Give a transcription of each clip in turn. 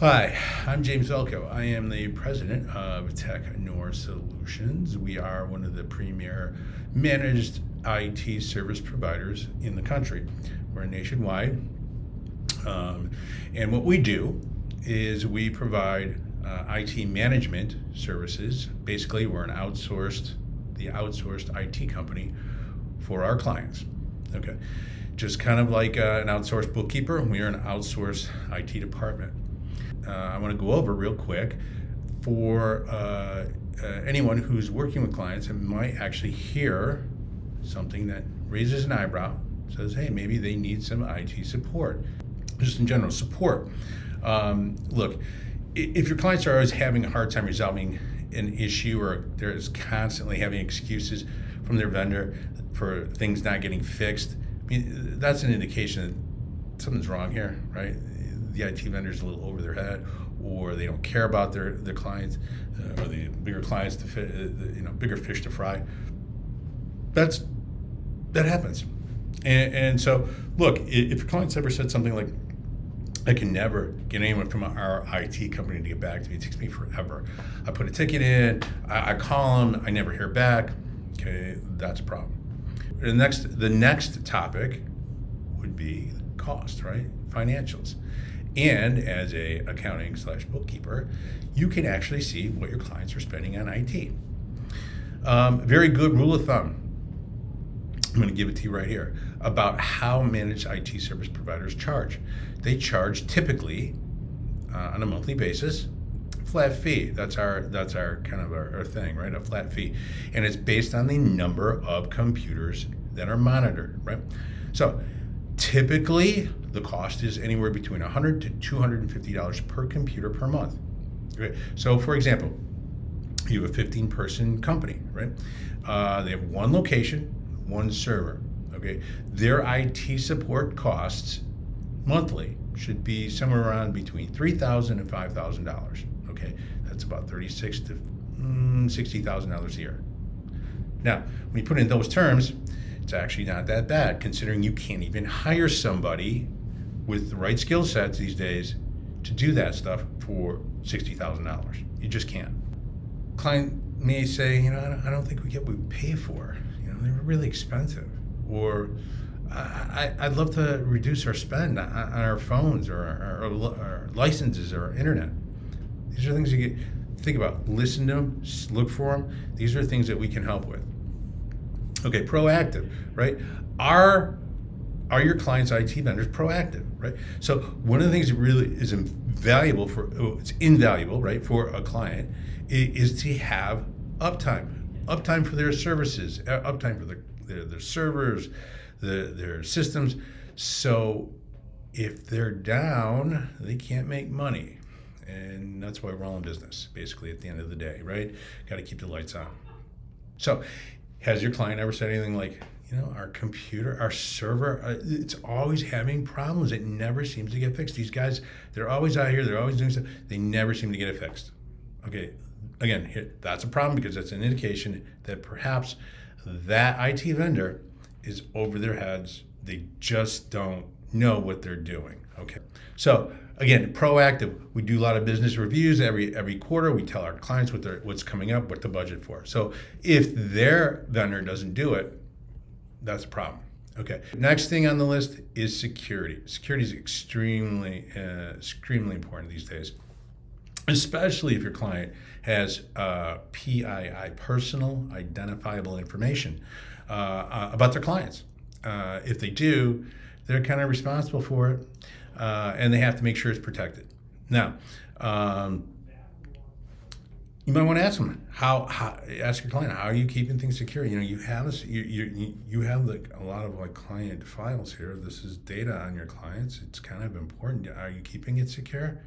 Hi, I'm James Velko. I am the president of TechNoir Solutions. We are one of the premier managed IT service providers in the country. We're nationwide. And what we do is we provide IT management services. Basically, we're the outsourced IT company for our clients. Okay. Just kind of like an outsourced bookkeeper, we are an outsourced IT department. I want to go over real quick for anyone who's working with clients and might actually hear something that raises an eyebrow, says, hey, maybe they need some IT support. Just in general, support. Look, if your clients are always having a hard time resolving an issue or they're constantly having excuses from their vendor for things not getting fixed, I mean, that's an indication that something's wrong here, right? The IT vendor's a little over their head, or they don't care about their clients, or the bigger clients, bigger fish to fry. That happens. And so, look, if your client's ever said something like, I can never get anyone from our IT company to get back to me. It takes me forever. I put a ticket in, I call them, I never hear back. Okay, that's a problem. The next topic would be cost, right? Financials. And as a accounting/bookkeeper, you can actually see what your clients are spending on IT. Very good rule of thumb. I'm going to give it to you right here about how managed IT service providers charge. They charge typically on a monthly basis, flat fee. That's our kind of our thing, right? A flat fee, and it's based on the number of computers that are monitored, right? So typically, the cost is anywhere between $100 to $250 per computer per month. Okay? So, for example, you have a 15-person company, right? They have one location, one server. Okay, their IT support costs monthly should be somewhere around between $3,000 and $5,000. Okay, that's about $36,000 to $60,000 a year. Now, when you put in those terms, it's actually not that bad, considering you can't even hire somebody with the right skill sets these days to do that stuff for $60,000. You just can't. Client may say, I don't think we get what we pay for. They're really expensive. Or I'd love to reduce our spend on our phones or our licenses or our internet. These are things you think about. Listen to them, look for them. These are things that we can help with. Okay, proactive, right? Are your clients' IT vendors proactive, right? So one of the things that really is invaluable, right, for a client is to have uptime for their services, uptime for their servers, their systems. So if they're down, they can't make money. And that's why we're all in business, basically, at the end of the day, right? Got to keep the lights on. So has your client ever said anything like, our computer, our server, it's always having problems. It never seems to get fixed. These guys, they're always out here. They're always doing stuff. They never seem to get it fixed. Okay, again, that's a problem because that's an indication that perhaps that IT vendor is over their heads. They just don't know what they're doing. Okay, so again, proactive. We do a lot of business reviews every quarter. We tell our clients what's coming up, what to budget for. So if their vendor doesn't do it, that's a problem. Okay. Next thing on the list is security. Security is extremely important these days, especially if your client has PII, personal identifiable information, about their clients. If they do, they're kind of responsible for it, and they have to make sure it's protected. Now, you might want to ask them ask your client, how are you keeping things secure? You have a lot of client files here. This is data on your clients. It's kind of important. Are you keeping it secure?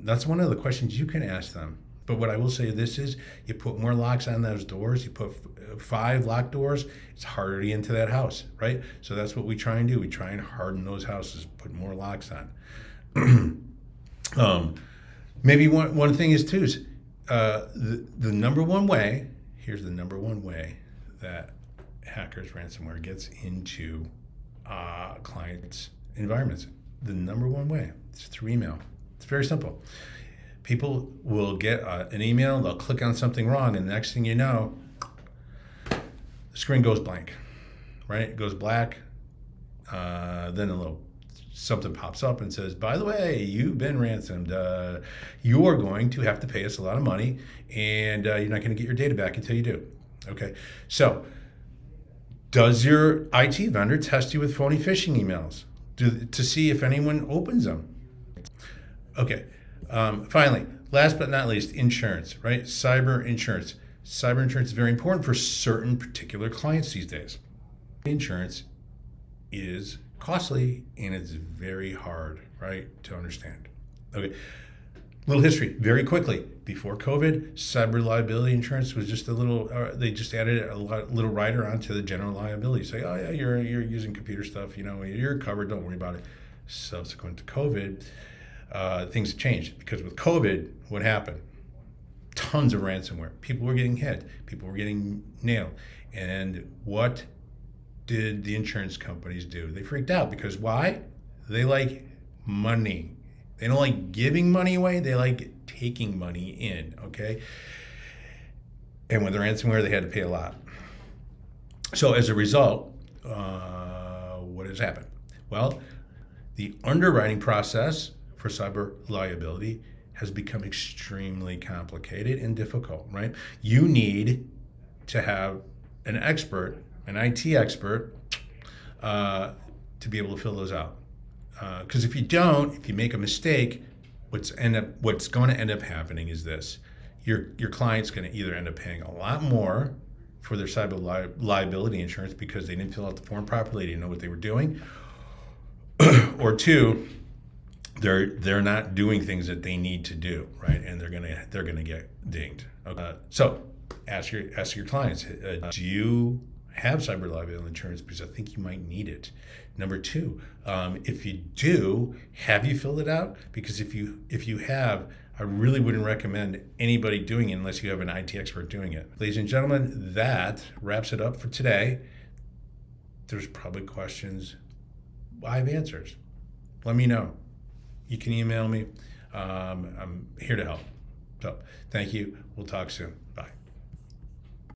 That's one of the questions you can ask them. But what I will say this is, you put more locks on those doors. You put 5 locked doors, it's harder to get into that house, right? So that's what we try and do. We try and harden those houses, put more locks on. Maybe one thing is too, the number one way, here's the number one way that hackers, ransomware gets into clients' environments. The number one way is through email. It's very simple. People will get an email, they'll click on something wrong, and the next thing you know, the screen goes blank, right? It goes black. Then a little something pops up and says, by the way, you've been ransomed. You are going to have to pay us a lot of money, and you're not going to get your data back until you do. Okay, so does your IT vendor test you with phony phishing emails to see if anyone opens them? Okay, finally, last but not least, insurance, right? Cyber insurance. Cyber insurance is very important for certain particular clients these days. Insurance is costly and it's very hard, right, to understand. Okay, little history very quickly. Before COVID, cyber liability insurance was just a little. They just added a little rider onto the general liability. Say, oh yeah, you're using computer stuff. You're covered. Don't worry about it. Subsequent to COVID, things changed because with COVID, what happened? Tons of ransomware. People were getting hit. People were getting nailed. And what did the insurance companies do? They freaked out because why? They like money. They don't like giving money away. They like taking money in, okay? And with the ransomware, they had to pay a lot. So as a result, what has happened? Well, the underwriting process for cyber liability has become extremely complicated and difficult, right? You need to have an expert, an IT expert, to be able to fill those out. Because if you don't, if you make a mistake, what's going to end up happening is this: your client's going to either end up paying a lot more for their cyber liability insurance because they didn't fill out the form properly, they didn't know what they were doing, or two, they're not doing things that they need to do, right? And they're gonna get dinged. Okay. So ask your clients, do you have cyber liability insurance? Because I think you might need it. Number two, if you do, have you filled it out? Because if you have, I really wouldn't recommend anybody doing it unless you have an IT expert doing it. Ladies and gentlemen, that wraps it up for today. There's probably questions. I have answers. Let me know. You can email me. I'm here to help. So thank you. We'll talk soon. Bye.